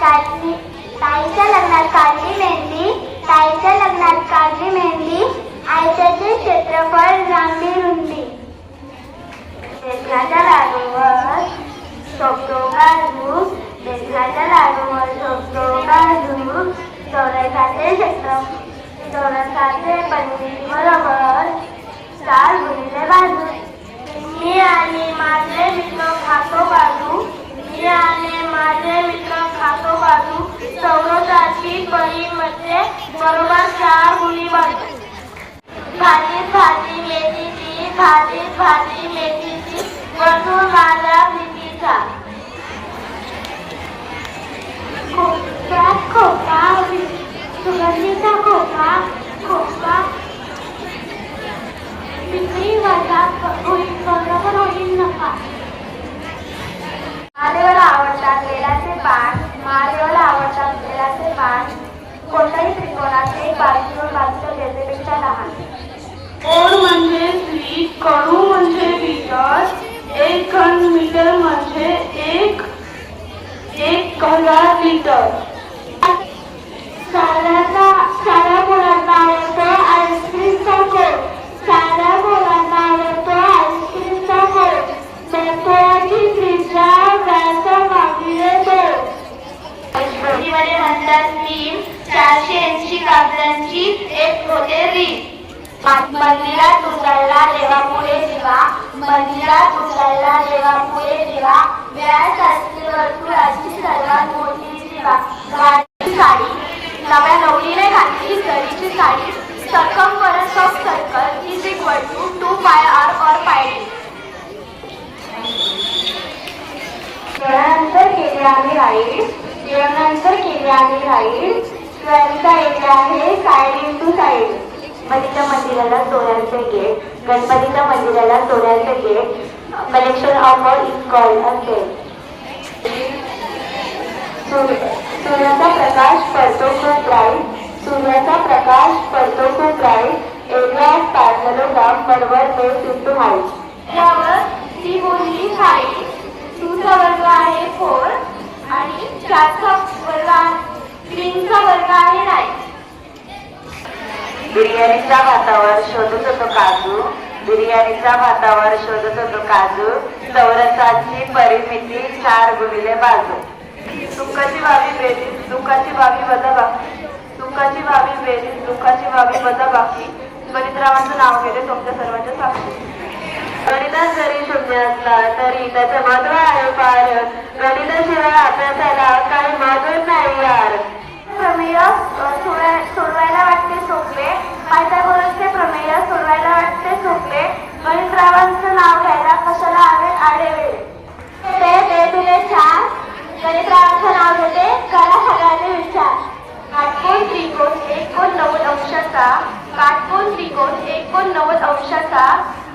काढली, ताईच्या लग्नात काढली मेहंदी, ताईच्या लग्नात काढली मेहंदी, आयत्याचे क्षेत्रफळ लांबी रुंदी. बेसनाच्या लाडूवर शोभतो काजू, बेसनाच्या लाडूवर शोभतो काजू, चौरसाचे क्षेत्र, चौरसाचे 25 बरोबर 4 गुणिले बाजू. मी आणि माझे मित्र खातो काजू, मी आणि माझे मित्र खातो काजू, चौरसाची परिमध्ये बरोबर 4 गुणी बाजू. भाजीत भाजी मेथीची, भाजीत भाजी मेथीची, वर्तुळ माझा प्रीतीचा. खोक्यात खोका, सुगंधीचा खोका, खोका विक्री वजा होईल, बरोबर होईल नफा. महादेवाला आवडतात बेलाचे पान, महादेवाला आवडतात बेलाचे पान, कोणत्याही त्रिकोणाचे बाजूला बाजूला बेलपेक्षा लहान. ओढ म्हणजे स्वीट, कडू म्हणजे बिटर, 1 घन मीटर म्हणजे 1,000 लिटर. साऱ्या मुलांना आवडतो आईस्क्रीमचा गोड, साऱ्या मुलांना आवडतो आईस्क्रीमचा गोड, मेथोयाची त्रिज्या व्यास भागिले 2. हिवाळी म्हणतात नीम, 480 कागदांची एक होते रीत. मंदिरात उचलला देवापुढे दिवा, मंदिरात उचलला देवापुढे दिवा, व्यास असते वर्तुळाची सर्वात मोठी दिवा. साडी नव्या नवरीने घातली जरीची साडी, circumference of circle is equal to 2 pi r or pi d. जेवणानंतर केली आम्ही राईड, जेवणानंतर केली आम्ही राईड, स्क्वेअरचा एरिया आहे साइड इंटू साइड. गणपतीच्या मंदिराला सोन्याचे गेट, गणपतीच्या मंदिराला सोन्याचे gate, collection of all is called असेल. सूर्याचा प्रकाश पडतो खूप ब्राईट, सूर्याचा प्रकाश पडतो खूप ब्राईट, एरिया ऑफ पॅरलेलोग्राम बरोबर बेस इंटू हाईट. त्यावर ती बोलली 5, 2 चा वर्ग आहे 4 आणि 4 चा वर्ग 3 चा वर्ग आहे 9. बिर्याणीच्या भातावर शोधत होतो काजू, बिर्याणीच्या भातावर शोधत होतो काजू, चौरसाची परिमिती 4 गुणिले बाजू. सुखाची व्हावी बेरीज, दुःखाची व्हावी वजाबाकी, सुखाची व्हावी बेरीज, दुःखाची व्हावी वजाबाकी. गणितरावांचं नाव घेते तुमच्या सर्वांच्या साक्षी. गणितात जरी शून्य असला तरी त्याचं महत्व आहे फार, गणिताशिवाय अभ्यासाला काही महत्वच नाही यार. प्रमेय सोडवायला वाटते सोपे, पायथागोरसचे प्रमेय सोडवायला वाटते सोपे, गणितरावांचं नाव घ्यायला कशाला हवे आडेवेळे. ते तुले 4, गणितरावांचं नाव घेते करा सगळ्यांनी विचार. काटकोन त्रिकोण 1,90 अंशाचा, काटकोन त्रिकोण 1,90 अंशाचा,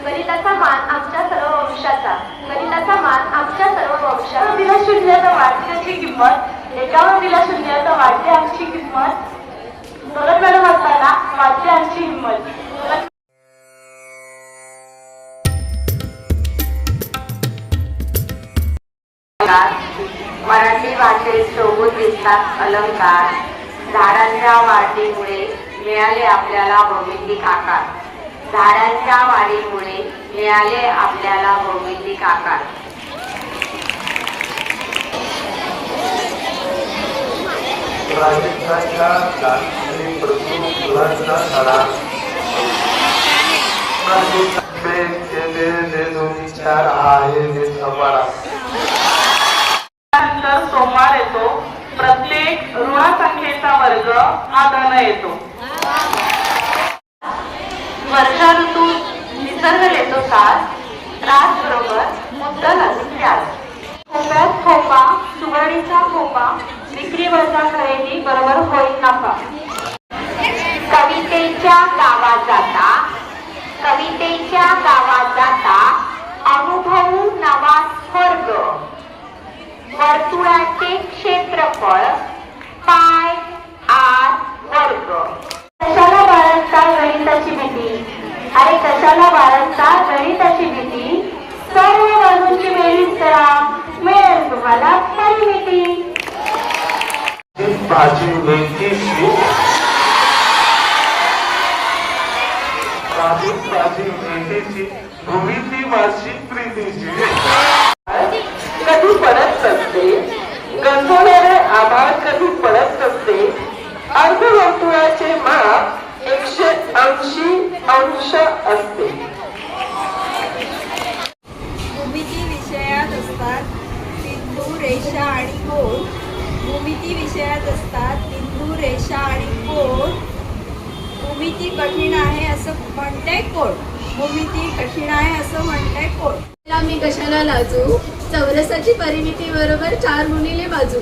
गणिताचा मान आमच्या सर्व वंशाचा, गणिताचा मान आमच्या सर्व वंशाचा. दिला शून्य तर वाढते त्याची किंमत, एकावर दिला शून्य तर वाढते आमची किंमत, दौलत मॅडम असताना वाढते आमची हिंमत. मराठी भाषेत शोभून दिसतात अलंकार, झाडांच्या वाढीमुळे मिळाले आपल्याला भौमितिक आकार, झाडांच्या वाढीमुळे मिळाले आपल्याला भौमितिक आकार. राजस्थानच्या दार्शनिक प्रभू फुलांचा सडा, विचार आहे संवारा. त्यानंतर सोमवार येतो, प्रत्येक ऋणसंख्येचा वर्ग हा धन येतो. वर्षा ऋतूत निसर्ग येतो साथ, त्रास बरोबर मुद्दल अजून व्याज. खोप्यात खोपा, सुगडीचा खोपा, विक्री वजा खरेदी बरोबर होईल नफा. कवितेच्या गावात जाता, कवितेच्या गावात जाता, अनुभवू नवा स्वर्ग, वर्तुळाचे क्षेत्रफळ पाय आर वर्ग. कशाला बाळगता गणिताची भीती, अरे कशाला बाळगता गणिताची भीती, सर्व बाजूंची बेरीज करा मिळेल तुम्हाला परिमिती. माझी नेतीची माझी नेतीची भूमिती माझी प्रीतीची कधी पडत नसते गंजवणारे आभाळ कधी पडत नसते अर्धवर्तुळाचे माप 180 अंश असते भूमिती विषयात असतात बिंदू रेषा आणि कोन भूमिती विषयात असतात बिंदू रेषा आणि कोन भूमिती कठीण आहे असं म्हणते कोण भूमिती कठीण आहे असं म्हणते कोण मी कशाला लाजू चौरसाची परिमिती बरोबर 4 गुणिले बाजू